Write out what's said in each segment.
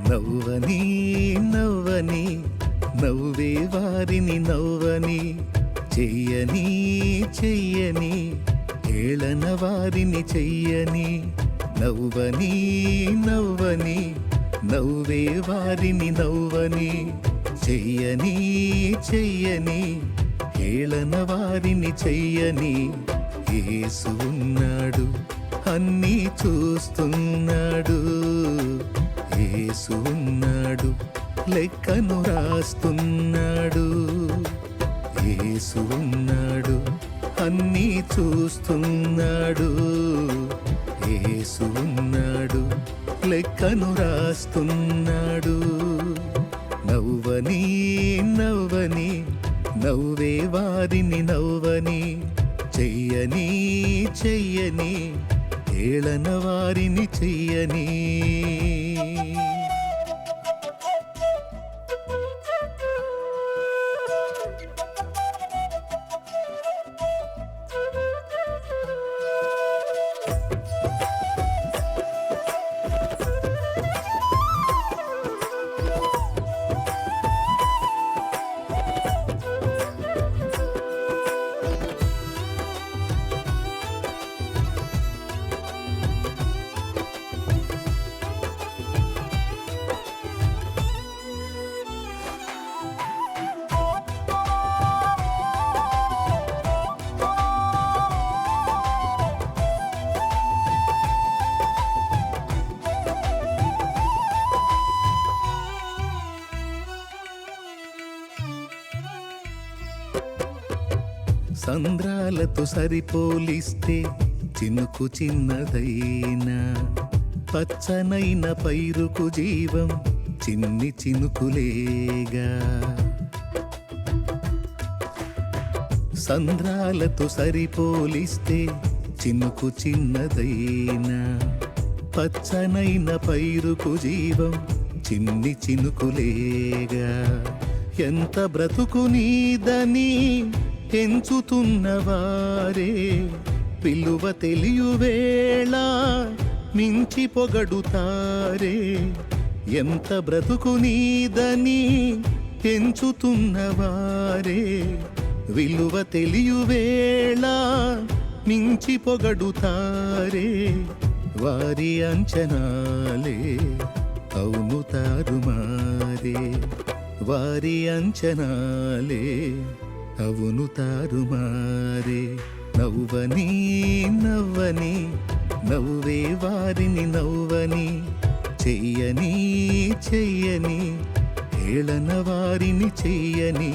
నవ్వని నవ్వని నవ్వే వారిని నవ్వని చెయ్యని చెయ్యని ఏళన వారిని చెయ్యని నవ్వని నవ్వని నవ్వే వారిని నవ్వని చెయ్యని చెయ్యని ఏళన వారిని చెయ్యని యేసు ఉన్నాడు అన్నీ చూస్తున్నాడు యేసు ఉన్నాడు లెక్కను రాస్తున్నాడు యేసు ఉన్నాడు అన్నీ చూస్తున్నాడు యేసు ఉన్నాడు లెక్కను రాస్తున్నాడు నవ్వని నవ్వని నవ్వే వారిని నవ్వని చెయ్యని చెయ్యని ఏళన వారిని చెయ్యని సంద్రాలతో సరిపోలిస్తే చినుకు చిన్నదైనా పచ్చనైన పైరుకు జీవం చిన్ని చినుకులేగా సంద్రాలతో సరిపోలిస్తే చినుకు చిన్నదైనా పచ్చనైన పైరుకు జీవం చిన్ని చినుకులేగా ఎంత బ్రతుకు నీదని ఎంచుతున్నవారే విలువ తెలియువేళ మించి పొగడుతారే ఎంత బ్రతుకు నీదని ఎంచుతున్నవారే విలువ తెలియువేళ మించి పొగడుతారే వారి అంచనాలే అవును తారుమారే వారి అంచనాలే అవును తారుమారే నవ్వని నవ్వని నవ్వే వారిని నవ్వని చెయ్యని చెయ్యని ఏళన వారిని చెయ్యని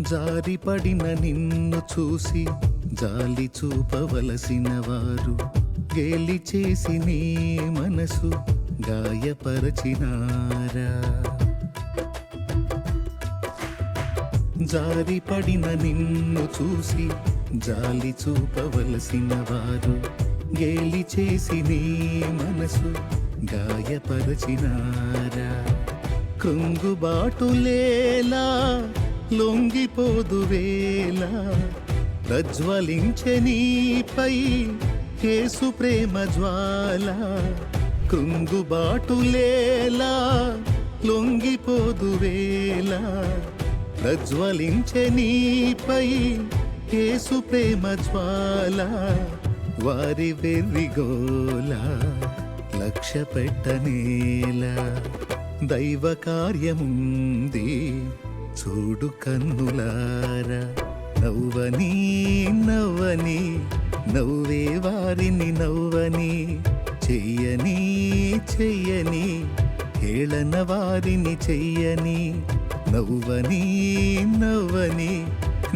జారిపడిన నిన్ను చూసి జాలి చూపవలసిన వారు గేలి చేసి నీ మనసు గాయపరచినారా జారిపడిన నిన్ను చూసి జాలి చూపవలసిన వారు గేలి చేసి నీ మనసు గాయపరచినారా కృంగుబాటులేలా లొంగిపోదువేలా ప్రజ్వలించె నీపై యేసు ప్రేమ జ్వాల కృంగుబాటులేలా లొంగిపోదువేలా ప్రజ్వలించె నీపై యేసు ప్రేమ జ్వాల వారి వెర్రిగోల లక్ష్య పెట్టనేలా దైవ కార్యముంది చూడు కన్నులారా నవ్వని నవ్వని నవ్వే వారిని నవ్వని చెయ్యని చెయ్యని ఏళన వారిని చెయ్యని నవ్వని నవ్వని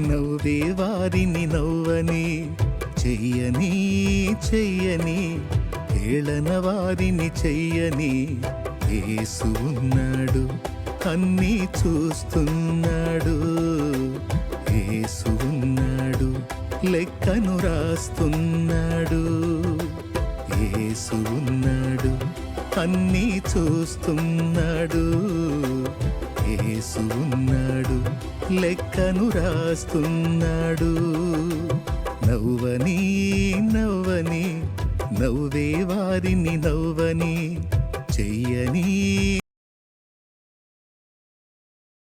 నవ్వే వారిని నవ్వని చెయ్యని చెయ్యని ఏళన వారిని చెయ్యని యేసు ఉన్నాడు, అన్నీ చూస్తున్నాడు. యేసు ఉన్నాడు, లెక్కను రాస్తున్నాడు. యేసు ఉన్నాడు, అన్నీ చూస్తున్నాడు. యేసు ఉన్నాడు, లెక్కను రాస్తున్నాడు. నవ్వని నవ్వని నవ్వే వారిని నవ్వని చెయ్యని